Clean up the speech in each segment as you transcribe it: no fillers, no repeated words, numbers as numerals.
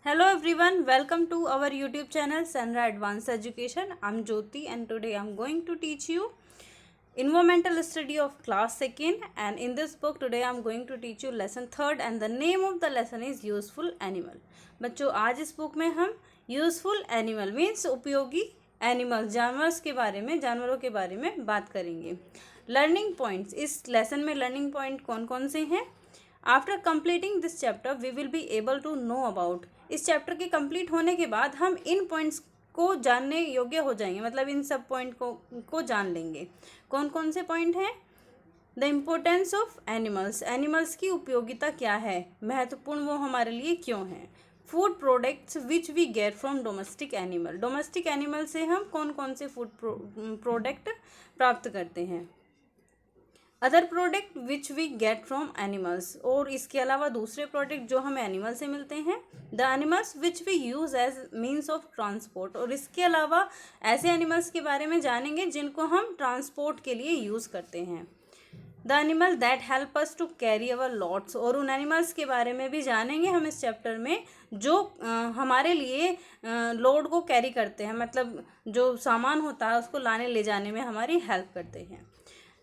Hello everyone, welcome to our YouTube channel Senra Advanced Education. I'm Jyoti and today I'm going to teach you environmental study of class 2nd, and in this book today I'm going to teach you lesson 3rd and the name of the lesson is useful animal. बच्चों आज इस book में हम useful animal means उपयोगी animal जानवरों के बारे में बात करेंगे. लर्निंग पॉइंट्स, इस लेसन में लर्निंग पॉइंट कौन कौन से हैं. After completing this chapter we will be able to know about, इस चैप्टर के कंप्लीट होने के बाद हम इन पॉइंट्स को जानने योग्य हो जाएंगे, मतलब इन सब पॉइंट को जान लेंगे. कौन कौन से पॉइंट हैं. The importance of animals, animals की उपयोगिता क्या है, महत्वपूर्ण वो हमारे लिए क्यों है. Food products which we get from domestic animal, domestic animal से हम कौन कौन से फूड प्रोडक्ट प्राप्त करते हैं. Other product which we get from animals, और इसके अलावा दूसरे प्रोडक्ट जो हमें एनिमल से मिलते हैं. The animals which we use as means of transport, और इसके अलावा ऐसे एनिमल्स के बारे में जानेंगे जिनको हम ट्रांसपोर्ट के लिए यूज़ करते हैं. The animal that help us to carry our loads, और उन एनिमल्स के बारे में भी जानेंगे हम इस चैप्टर में जो हमारे लिए लोड को कैरी करते हैं, मतलब जो सामान होता है उसको लाने ले जाने में हमारी हेल्प करते हैं.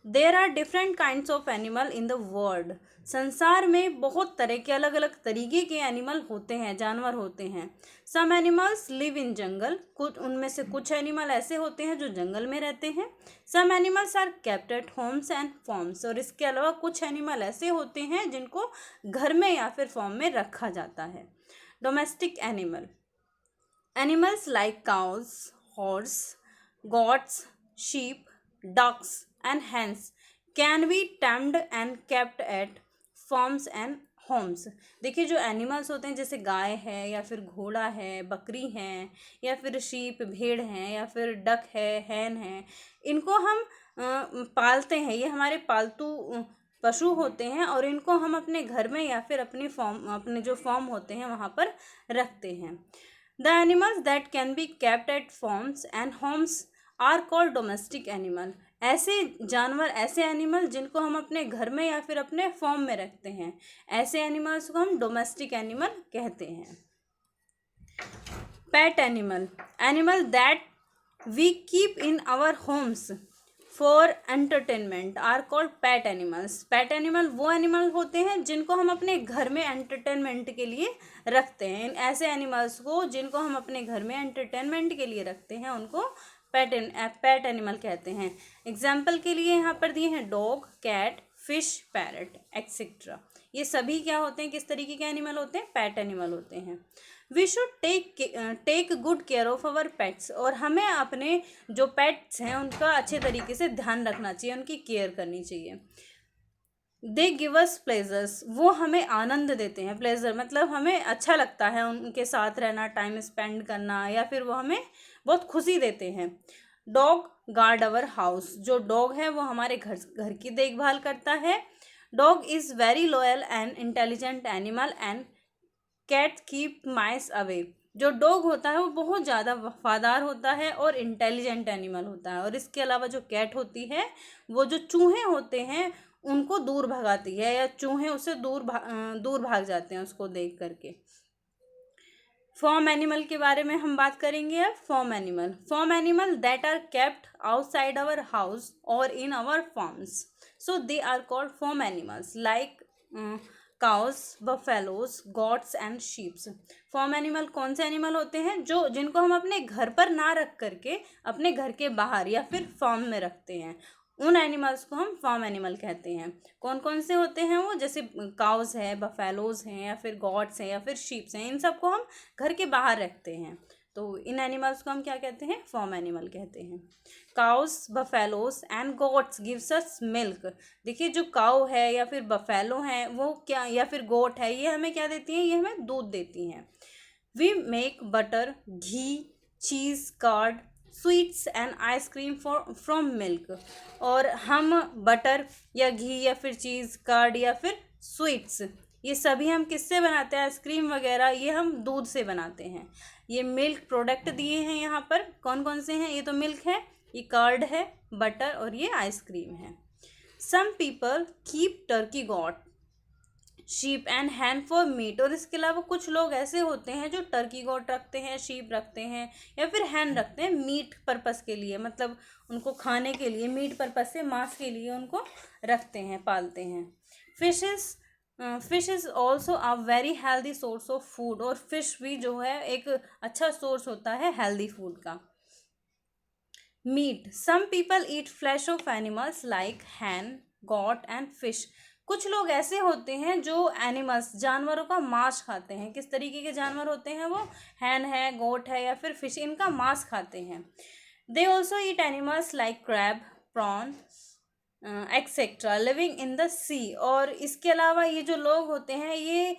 There are different kinds of animal in the world, संसार में बहुत तरह के अलग अलग तरीके के एनिमल होते हैं, जानवर होते हैं. सम एनिमल्स लिव इन जंगल, कुछ उनमें से कुछ एनिमल ऐसे होते हैं जो जंगल में रहते हैं. Some animals are kept at homes and farms, और इसके अलावा कुछ एनिमल ऐसे होते हैं जिनको घर में या फिर फॉर्म में रखा जाता है. Domestic animal, animals like cows, horse, goats, sheep, ducks and hens can be tamed and kept at farms and homes. देखिए जो एनिमल्स होते हैं जैसे गाय है या फिर घोड़ा है, बकरी है या फिर शीप भेड़ हैं या फिर डक है, हैन है, इनको हम पालते हैं. ये हमारे पालतू पशु होते हैं और इनको हम अपने घर में या फिर अपने जो फॉर्म होते हैं वहाँ पर रखते हैं. The animals that can be kept at farms and homes are called domestic animal, ऐसे जानवर, ऐसे एनिमल जिनको हम अपने घर में या फिर अपने फॉर्म में रखते हैं, ऐसे एनिमल्स को हम डोमेस्टिक एनिमल कहते हैं. Pet animal, animal that we keep in our homes for entertainment are called pet animals. Pet animal वो एनिमल होते हैं जिनको हम अपने घर में एंटरटेनमेंट के लिए रखते हैं. ऐसे एनिमल्स को जिनको हम अपने घर में एंटरटेनमेंट के लिए रखते हैं उनको पेट एनिमल कहते हैं. एग्जाम्पल के लिए यहाँ पर दिए हैं dog, cat, fish, parrot etcetera. ये सभी क्या होते हैं, किस तरीके के एनिमल होते हैं, पेट एनिमल होते हैं. We should take good care of our pets, और हमें अपने जो पेट्स हैं उनका अच्छे तरीके से ध्यान रखना चाहिए, उनकी केयर करनी चाहिए. दे गिव अस प्लेजर्स, वो हमें आनंद देते हैं. प्लेजर मतलब हमें अच्छा लगता है उनके साथ रहना, टाइम स्पेंड करना, या फिर वो हमें बहुत खुशी देते हैं. डॉग गार्ड अवर हाउस, जो डॉग है वो हमारे घर की देखभाल करता है. Dog is very loyal and intelligent animal and cat keep mice away, जो डॉग होता है वो बहुत ज़्यादा वफादार होता है और इंटेलिजेंट एनिमल होता है. और इसके अलावा जो कैट होती है वो जो चूहे होते हैं उनको दूर भगाती है, या चूहे उससे दूर भाग जाते हैं उसको देख करके. फॉर्म एनिमल के बारे में हम बात करेंगे अब. Farm animal that are kept outside our house और in our farms, so they are called farm animals like cows, buffaloes, goats and sheeps. Farm animal कौन से एनिमल होते हैं, जिनको हम अपने घर पर ना रख करके अपने घर के बाहर या फिर फार्म में रखते हैं, उन एनिमल्स को हम फार्म एनिमल कहते हैं. कौन कौन से होते हैं वो, जैसे काउस है, बफेलोज हैं या फिर गॉट्स हैं या फिर शीप्स हैं, इन सबको हम घर के बाहर रखते हैं. तो इन एनिमल्स को हम क्या कहते हैं, फॉर्म एनिमल कहते हैं. Cows, buffaloes and goats gives us milk. देखिए जो काउ है या फिर बफेलो है वो क्या, या फिर गोट है, ये हमें क्या देती हैं, ये हमें दूध देती हैं. We make butter, ghee, cheese, curd, sweets and ice cream from milk, और हम बटर या घी या फिर चीज़, कर्ड या फिर स्वीट्स, ये सभी हम किससे बनाते हैं, आइसक्रीम वगैरह ये हम दूध से बनाते हैं. ये मिल्क प्रोडक्ट दिए हैं यहाँ पर, कौन कौन से हैं, ये तो मिल्क है, ये कर्ड है, बटर और ये आइसक्रीम है. Some people keep turkey goat, sheep and hen for meat. और इसके अलावा कुछ लोग ऐसे होते हैं जो टर्की गोट रखते हैं, शीप रखते हैं या फिर हैन रखते हैं मीट पर्पस के लिए, मतलब उनको खाने के लिए, मीट पर्पस से, मांस के लिए उनको रखते हैं, पालते हैं। Fish is also a very healthy source of food. और फिश भी जो है एक अच्छा सोर्स होता है हेल्दी फूड का। Meat, some people eat flesh of animals like hen, goat and fish. कुछ लोग ऐसे होते हैं जो एनिमल्स, जानवरों का मांस खाते हैं। किस तरीके के जानवर होते हैं वो? हैन है, गोट है या फिर फिश, इनका मांस खाते हैं। They also eat animals like crab, prawn etcetera living in the sea. और इसके अलावा ये जो लोग होते हैं ये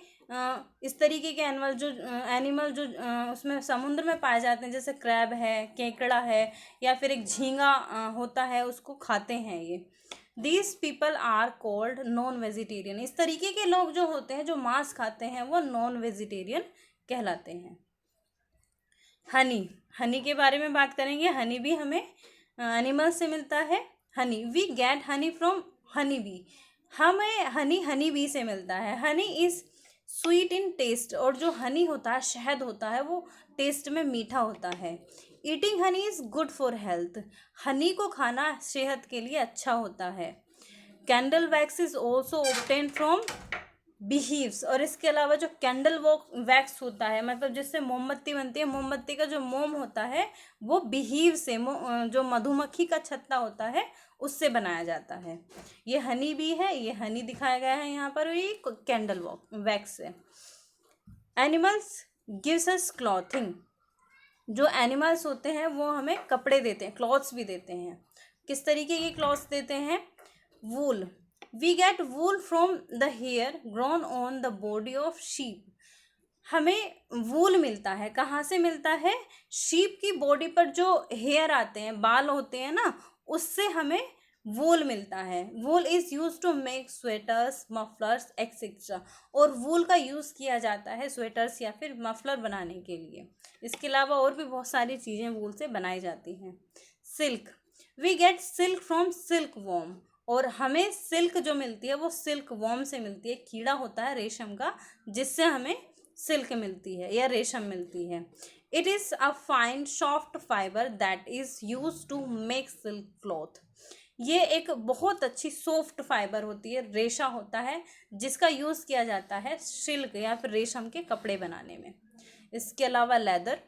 इस तरीके के एनिमल जो उसमें समुद्र में पाए जाते हैं, जैसे क्रैब है, केकड़ा है या फिर एक झींगा होता है, उसको खाते हैं ये। These people are called non vegetarian. इस तरीके के लोग जो होते हैं, जो मांस खाते हैं, वो नॉन वेजिटेरियन कहलाते हैं। हनी के बारे में बात करेंगे। हनी भी हमें एनिमल से मिलता है। Honey, we get honey from honey bee. हमें हनी बी से मिलता है। Honey is sweet in taste. और जो हनी होता है, शहद होता है, वो टेस्ट में मीठा होता है। Eating honey is good for health. Honey को खाना सेहत के लिए अच्छा होता है। Candle wax is also obtain from beehives. और इसके अलावा जो कैंडल वैक्स होता है, मतलब जिससे मोमबत्ती बनती है, मोमबत्ती का जो मोम होता है वो बिहीव से, जो मधुमक्खी का छत्ता होता है, उससे बनाया जाता है। ये हनी भी है, ये हनी दिखाया गया है यहाँ पर, ये कैंडल वैक्स है। Animals gives us clothing. जो एनिमल्स होते हैं वो हमें कपड़े देते हैं, क्लॉथ्स भी देते हैं। किस तरीके के क्लॉथ्स देते हैं? Wool, we get wool from the hair grown on the body of sheep. हमें वूल मिलता है, कहाँ से मिलता है? शीप की बॉडी पर जो हेयर आते हैं, बाल होते हैं ना, उससे हमें वूल मिलता है। Wool is use to make sweaters, mufflers etcetera. और वूल का यूज़ किया जाता है स्वेटर्स या फिर मफलर बनाने के लिए। इसके अलावा और भी बहुत सारी चीज़ें वूल से बनाई जाती हैं। Silk, we get silk from silk worm. और हमें सिल्क जो मिलती है वो सिल्क वॉर्म से मिलती है। कीड़ा होता है रेशम का, जिससे हमें सिल्क मिलती है या रेशम मिलती है। It is a fine soft fibre that is use to make silk cloth. ये एक बहुत अच्छी सॉफ्ट फाइबर होती है, रेशा होता है, जिसका यूज़ किया जाता है सिल्क या फिर रेशम के कपड़े बनाने में। इसके अलावा leather,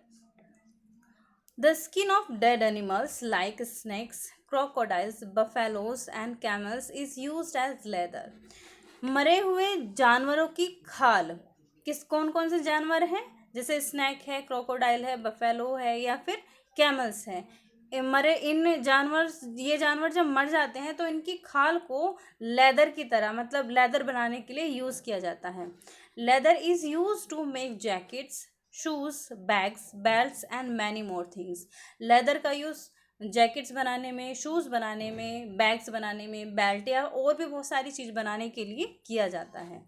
the skin of dead animals like snakes, crocodiles, buffaloes and camels is used as leather. मरे हुए जानवरों की खाल, कौन कौन से जानवर हैं? जैसे स्नैक है, क्रोकोडाइल है, बफेलो है या फिर कैमल्स है। ये जानवर जब मर जाते हैं तो इनकी खाल को लेदर की तरह, मतलब लेदर बनाने के लिए यूज़ किया जाता है। Leather is use to make jackets, shoes, bags, belts and many more things. Leather का यूज़ जैकेट्स बनाने में, शूज़ बनाने में, बैग्स बनाने में, बेल्ट या और भी बहुत सारी चीज़ बनाने के लिए किया जाता है।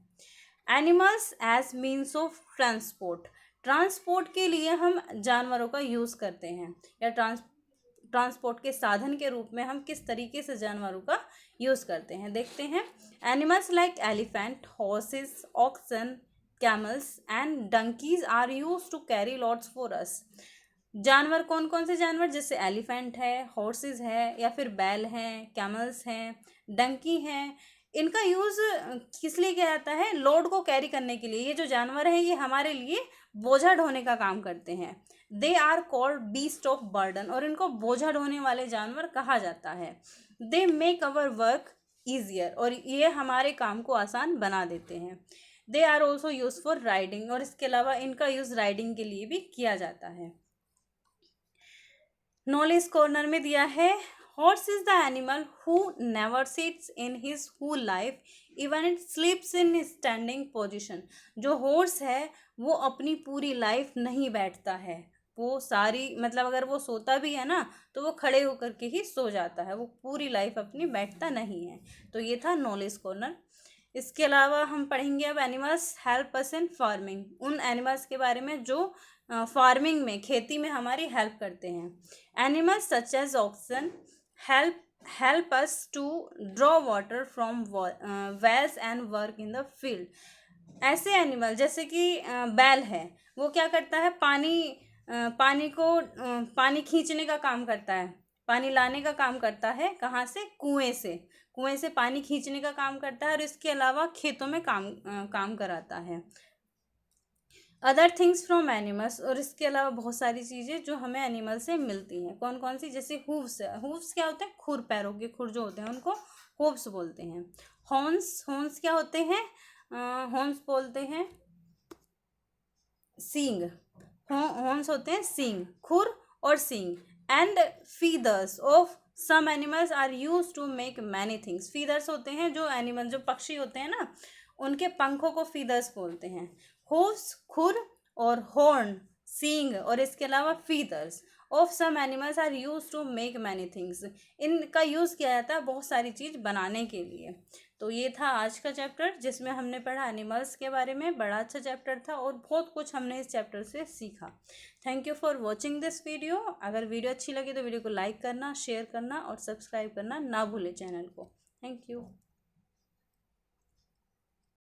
Animals as means of transport के लिए हम जानवरों का यूज़ करते हैं, या ट्रांसपोर्ट के साधन के रूप में हम किस तरीके से जानवरों का यूज़ करते हैं, देखते हैं। Animals like elephant, horses, oxen, camels and donkeys are use to carry loads for us. जानवर कौन कौन से जानवर? जैसे एलिफेंट है, हॉर्सेस है या फिर बैल हैं, कैमल्स हैं, डंकी हैं। इनका यूज़ किस लिए किया जाता है? लोड को कैरी करने के लिए। ये जो जानवर हैं ये हमारे लिए बोझा ढोने का काम करते हैं। They are called beast of burden. और इनको बोझा ढोने वाले जानवर कहा जाता है। They make our work easier. और ये हमारे काम को आसान बना देते हैं। They are also use for riding. और इसके अलावा इनका यूज़ राइडिंग के लिए भी किया जाता है। नॉलेज कॉर्नर में दिया है, horse is the animal who never sits in his whole life, even it sleeps in standing position. जो हॉर्स है वो अपनी पूरी लाइफ नहीं बैठता है, वो सारी, मतलब अगर वो सोता भी है ना तो वो खड़े होकर के ही सो जाता है, वो पूरी लाइफ अपनी बैठता नहीं है। तो ये था नॉलेज कॉर्नर। इसके अलावा हम पढ़ेंगे अब एनिमल्स हेल्प अस इन फार्मिंग। उन एनिमल्स के बारे में जो फार्मिंग में, खेती में हमारी हेल्प करते हैं। Animals such as oxen help us to draw water from wells and work in the field. ऐसे एनिमल जैसे कि बैल है, वो क्या करता है, पानी खींचने का काम करता है, पानी लाने का काम करता है, कहाँ से, कुएं से पानी खींचने का काम करता है, और इसके अलावा खेतों में काम कराता है। अदर थिंग्स फ्रॉम एनिमल्स, और इसके अलावा बहुत सारी चीज़ें जो हमें एनिमल से मिलती हैं। कौन कौन सी, जैसे हूव्स है, हूव्स क्या होते हैं, खुर, पैरों के खुर जो होते हैं उनको हूव्स बोलते हैं। हॉर्न्स, हॉर्न्स क्या होते हैं, हॉर्न्स बोलते हैं सींग। हॉर्न्स होते हैं सींग, खुर और सींग। And feathers of some animals are use to make many things. Feathers होते हैं जो एनिमल, जो पक्षी होते हैं ना, उनके पंखों को फीदर्स बोलते हैं। हूव्स खुर, और हॉर्न सींग, और इसके अलावा feathers of some animals are use to make many things. इनका यूज़ किया जाता है बहुत सारी चीज़ बनाने के लिए। तो ये था आज का चैप्टर जिसमें हमने पढ़ा एनिमल्स के बारे में। बड़ा अच्छा चैप्टर था और बहुत कुछ हमने इस चैप्टर से सीखा। Thank you for watching this video. अगर वीडियो अच्छी लगी तो वीडियो को लाइक करना, शेयर करना और सब्सक्राइब करना ना भूलें चैनल को। Thank you.